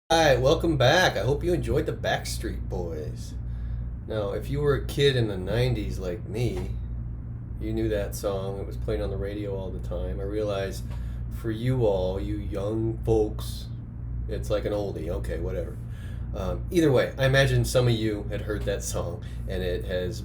Hi, welcome back. I hope you enjoyed the Backstreet Boys. Now, if you were a kid in the 90s like me, you knew that song. It was playing on the radio all the time. I realize for you all, you young folks, it's like an oldie. Okay, whatever. Either way, I imagine some of you had heard that song and it is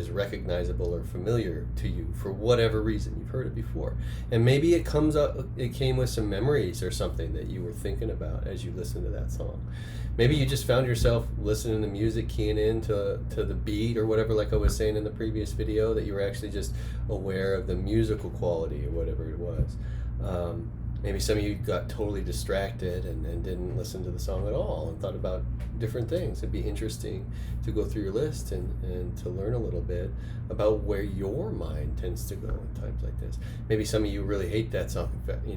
recognizable or familiar to you for whatever reason. You've heard it before. And maybe it came with some memories or something that you were thinking about as you listened to that song. Maybe you just found yourself listening to music, keying in to the beat or whatever, like I was saying in the previous video, that you were actually just aware of the musical quality or whatever it was. Maybe some of you got totally distracted and didn't listen to the song at all and thought about different things. It'd be interesting to go through your list and to learn a little bit about where your mind tends to go in times like this. Maybe some of you really hate that song. In fact,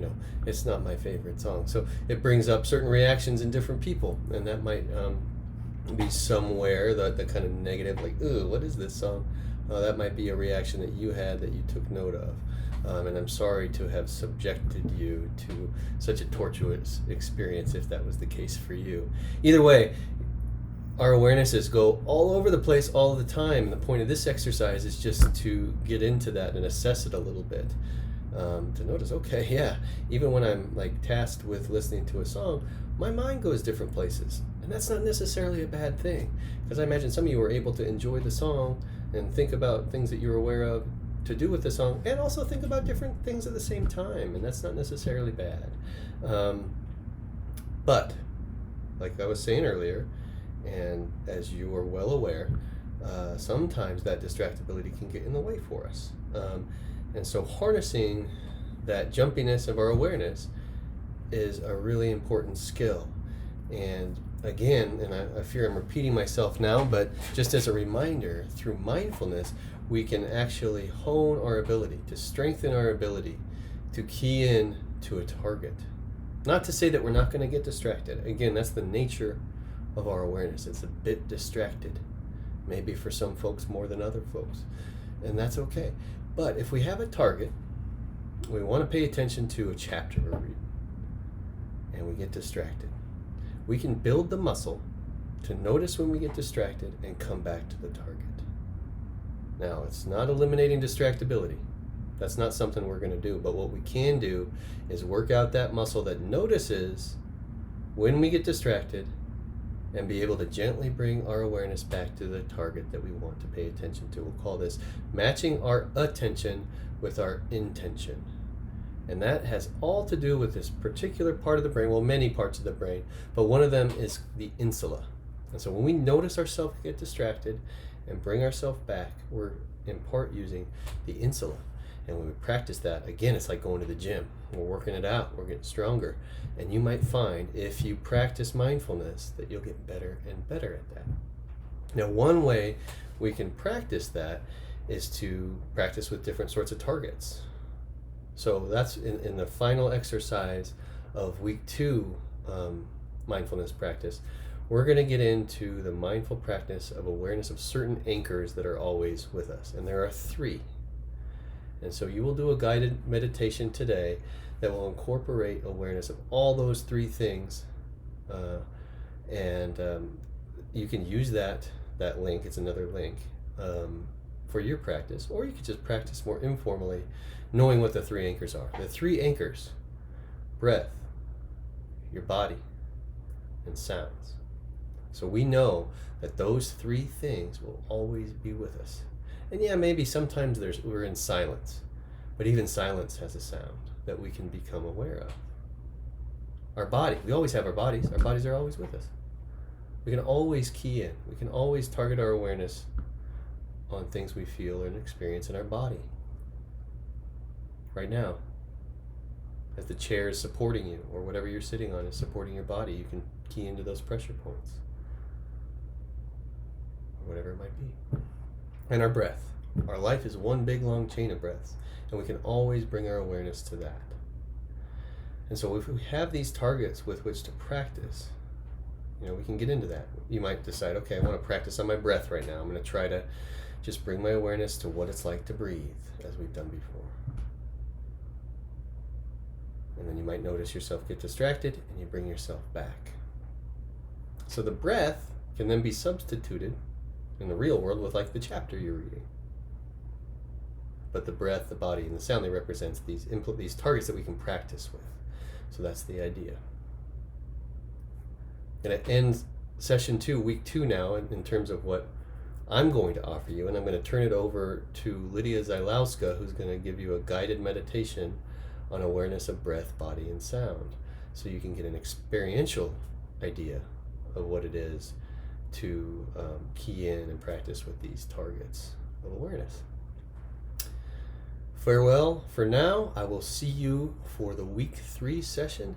it's not my favorite song. So it brings up certain reactions in different people, and that might be somewhere the kind of negative, like, ooh, what is this song? That might be a reaction that you had that you took note of. And I'm sorry to have subjected you to such a tortuous experience if that was the case for you. Either way, our awarenesses go all over the place all the time. And the point of this exercise is just to get into that and assess it a little bit. To notice, okay, yeah, even when I'm like tasked with listening to a song, my mind goes different places. And that's not necessarily a bad thing. Because I imagine some of you were able to enjoy the song and think about things that you're aware of to do with the song, and also think about different things at the same time, and that's not necessarily bad. But like I was saying earlier, and as you are well aware, sometimes that distractibility can get in the way for us. And so harnessing that jumpiness of our awareness is a really important skill. And again, and I fear I'm repeating myself now, but just as a reminder, through mindfulness, we can actually hone our ability, to strengthen our ability to key in to a target. Not to say that we're not going to get distracted. Again, that's the nature of our awareness. It's a bit distracted, maybe for some folks more than other folks, and that's okay. But if we have a target, we want to pay attention to a chapter we're reading, and we get distracted. We can build the muscle to notice when we get distracted and come back to the target. Now, it's not eliminating distractibility. That's not something we're going to do. But what we can do is work out that muscle that notices when we get distracted and be able to gently bring our awareness back to the target that we want to pay attention to. We'll call this matching our attention with our intention. And that has all to do with this particular part of the brain, well, many parts of the brain, but one of them is the insula. And so when we notice ourselves get distracted and bring ourselves back, we're in part using the insula. And when we practice that, again, it's like going to the gym. We're working it out, we're getting stronger. And you might find, if you practice mindfulness, that you'll get better and better at that. Now, one way we can practice that is to practice with different sorts of targets. So that's in the final exercise of week 2 mindfulness practice. We're going to get into the mindful practice of awareness of certain anchors that are always with us. And there are 3. And so you will do a guided meditation today that will incorporate awareness of all those 3 things. And you can use that link, it's another link, for your practice. Or you could just practice more informally, knowing what the 3 anchors are. The 3 anchors: breath, your body, and sounds. So we know that those 3 things will always be with us. And yeah, maybe sometimes we're in silence, but even silence has a sound that we can become aware of. Our body, we always have our bodies. Our bodies are always with us. We can always key in. We can always target our awareness on things we feel and experience in our body. Right now, as the chair is supporting you, or whatever you're sitting on is supporting your body, you can key into those pressure points, or whatever it might be. And our breath. Our life is one big long chain of breaths, and we can always bring our awareness to that. And so if we have these targets with which to practice, we can get into that. You might decide, okay, I want to practice on my breath right now. I'm going to try to just bring my awareness to what it's like to breathe, as we've done before. And then you might notice yourself get distracted, and you bring yourself back. So the breath can then be substituted in the real world with like the chapter you're reading. But the breath, the body, and the sound, they represent these targets that we can practice with. So that's the idea. And it ends session 2, week 2 now, in terms of what I'm going to offer you. And I'm going to turn it over to Lydia Zylowska, who's going to give you a guided meditation on awareness of breath, body, and sound. So you can get an experiential idea of what it is to key in and practice with these targets of awareness. Farewell for now. I will see you for the week 3 session,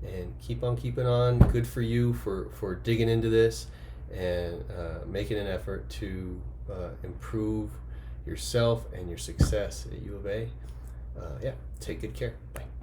and keep on keeping on. Good for you for digging into this and making an effort to improve yourself and your success at U of A. Take good care. Bye.